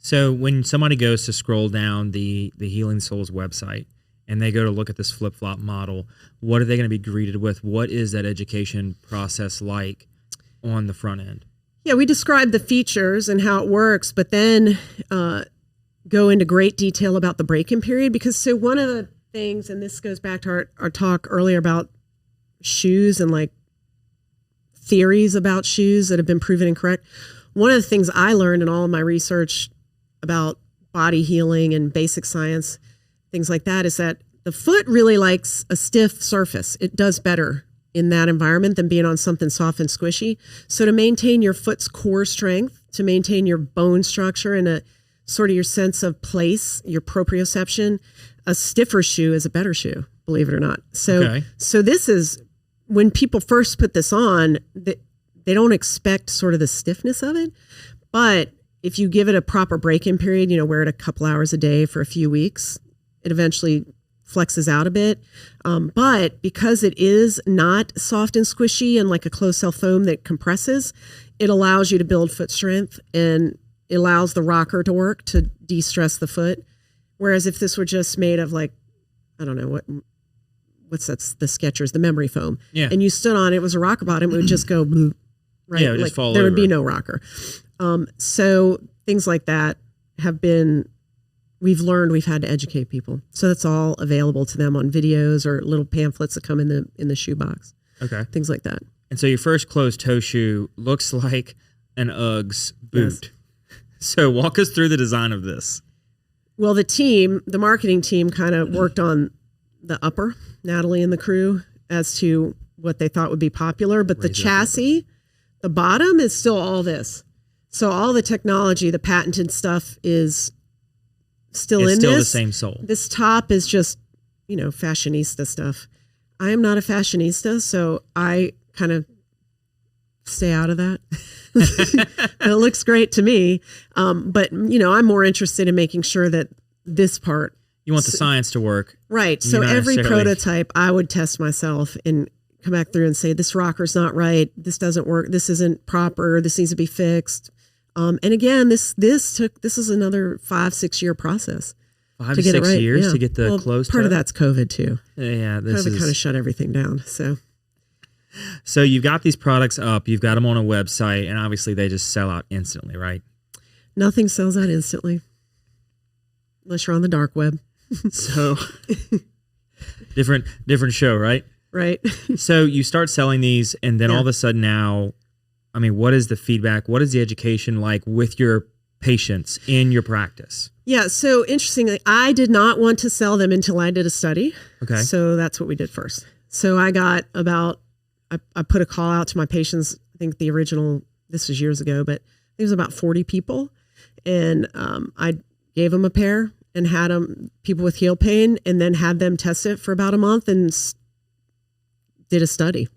So when somebody goes to scroll down the Healing Souls website and they go to look at this flip-flop model, what are they going to be greeted with? What is that education process like on the front end? Yeah, we describe the features and how it works, but then go into great detail about the break-in period. Because so one of the things, and this goes back to our talk earlier about shoes and like theories about shoes that have been proven incorrect. One of the things I learned in all of my research about body healing and basic science, things like that, is that the foot really likes a stiff surface. It does better in that environment than being on something soft and squishy. So to maintain your foot's core strength, to maintain your bone structure and a sort of your sense of place, your proprioception, a stiffer shoe is a better shoe, believe it or not. So, so this is, when people first put this on, they don't expect sort of the stiffness of it. But if you give it a proper break-in period, wear it a couple hours a day for a few weeks, it eventually flexes out a bit. But because it is not soft and squishy and like a closed cell foam that compresses, it allows you to build foot strength and it allows the rocker to work to de-stress the foot. Whereas if this were just made of like, I don't know, what's that, the Skechers, the memory foam. Yeah. And you stood on it was a rocker bottom, it would just go bloop, right? Yeah, it would just fall there over. Would be no rocker. So things like that we've learned we've had to educate people. So that's all available to them on videos or little pamphlets that come in the shoebox. Okay. Things like that. And so your first closed toe shoe looks like an Uggs boot. Yes. So walk us through the design of this. Well, the marketing team kind of worked on the upper, Natalie and the crew, as to what they thought would be popular. But the chassis, the bottom is still all this. So all the technology, the patented stuff is still in this. It's still the same sole. This top is just, fashionista stuff. I am not a fashionista, so I kind of stay out of that. It looks great to me. But, I'm more interested in making sure that this part. You want the science to work. Right. So every prototype I would test myself and come back through and say, this rocker's not right. This doesn't work. This isn't proper. This needs to be fixed. And again, this is another 5-6 year process. 5 to 6 years to get the closed part toe? of that's COVID too. Yeah. COVID kind of shut everything down. So you've got these products up, you've got them on a website, and obviously they just sell out instantly, right? Nothing sells out instantly. Unless you're on the dark web. So different show, right? Right. So you start selling these, and then all of a sudden now, what is the feedback? What is the education like with your patients in your practice? Yeah. So interestingly, I did not want to sell them until I did a study. Okay. So that's what we did first. So I got I put a call out to my patients. I think the original, this was years ago, but it was about 40 people. And I gave them a pair and had people with heel pain, and then had them test it for about a month and did a study.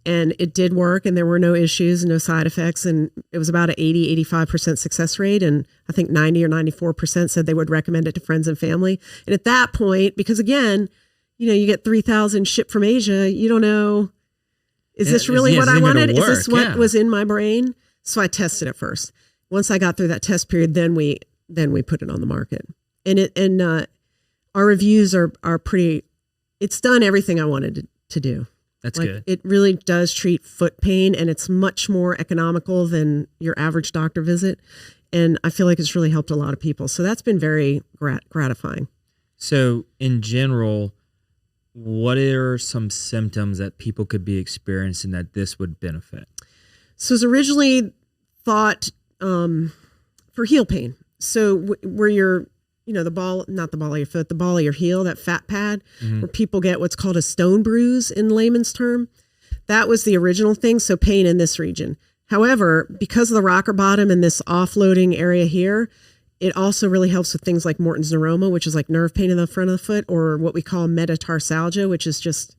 And it did work, and there were no issues, no side effects. And it was about an 80-85% success rate. And I think 90 or 94% said they would recommend it to friends and family. And at that point, because again, you get 3,000 shipped from Asia, you don't know, is this really what I wanted? Is this what was in my brain? So I tested it first. Once I got through that test period, then we put it on the market. And our reviews are pretty, it's done everything I wanted to do. That's good. It really does treat foot pain, and it's much more economical than your average doctor visit. And I feel like it's really helped a lot of people. So that's been very gratifying. So in general, what are some symptoms that people could be experiencing that this would benefit? So it was originally thought for heel pain. So where you're, the ball, not the ball of your foot, the ball of your heel, that fat pad, where people get what's called a stone bruise in layman's term. That was the original thing. So pain in this region. However, because of the rocker bottom and this offloading area here, it also really helps with things like Morton's neuroma, which is like nerve pain in the front of the foot, or what we call metatarsalgia, which is just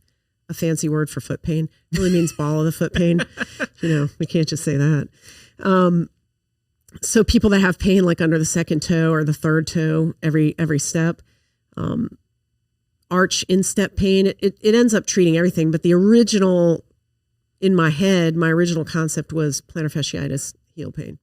a fancy word for foot pain. It really means ball of the foot pain. We can't just say that. So people that have pain like under the second toe or the third toe every step, arch instep pain, it ends up treating everything. But the original, in my head, my original concept was plantar fasciitis heel pain.